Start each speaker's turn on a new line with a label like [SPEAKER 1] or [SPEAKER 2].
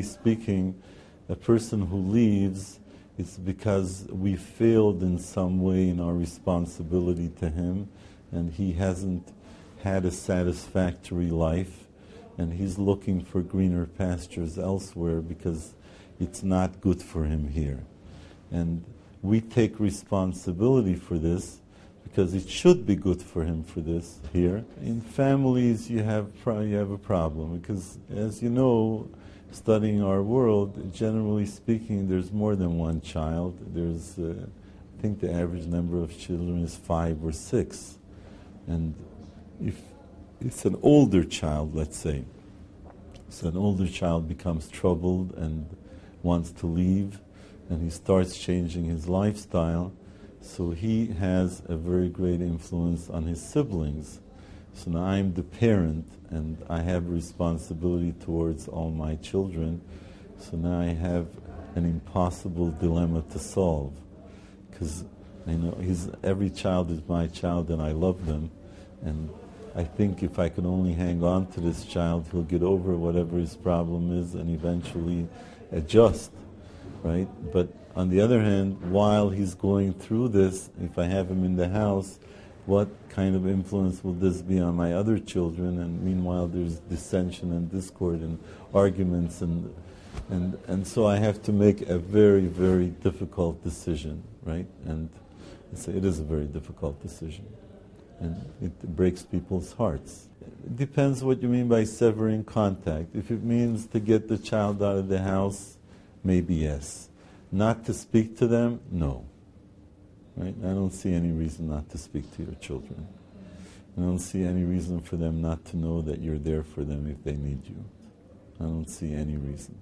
[SPEAKER 1] generally speaking, a person who leaves, it's because we failed in some way in our responsibility to him, and he hasn't had a satisfactory life, and he's looking for greener pastures elsewhere because it's not good for him here. And we take responsibility for this because it should be good for him for this here. In families, you have a problem because, as you know, studying our world, generally speaking, there's more than one child. There's, I think the average number of children is 5 or 6. And if it's an older child, let's say, so an older child becomes troubled and wants to leave, and he starts changing his lifestyle, so he has a very great influence on his siblings. So now I'm the parent, and I have responsibility towards all my children, so now I have an impossible dilemma to solve, because every child is my child and I love them, and I think if I can only hang on to this child, he'll get over whatever his problem is and eventually adjust, right? But on the other hand, while he's going through this, if I have him in the house, what kind of influence will this be on my other children? And meanwhile, there's dissension and discord and arguments, and so I have to make a very, very difficult decision, right? And it is a very difficult decision. And it breaks people's hearts. It depends what you mean by severing contact. If it means to get the child out of the house, maybe yes. Not to speak to them, no. Right? I don't see any reason not to speak to your children. I don't see any reason for them not to know that you're there for them if they need you. I don't see any reason.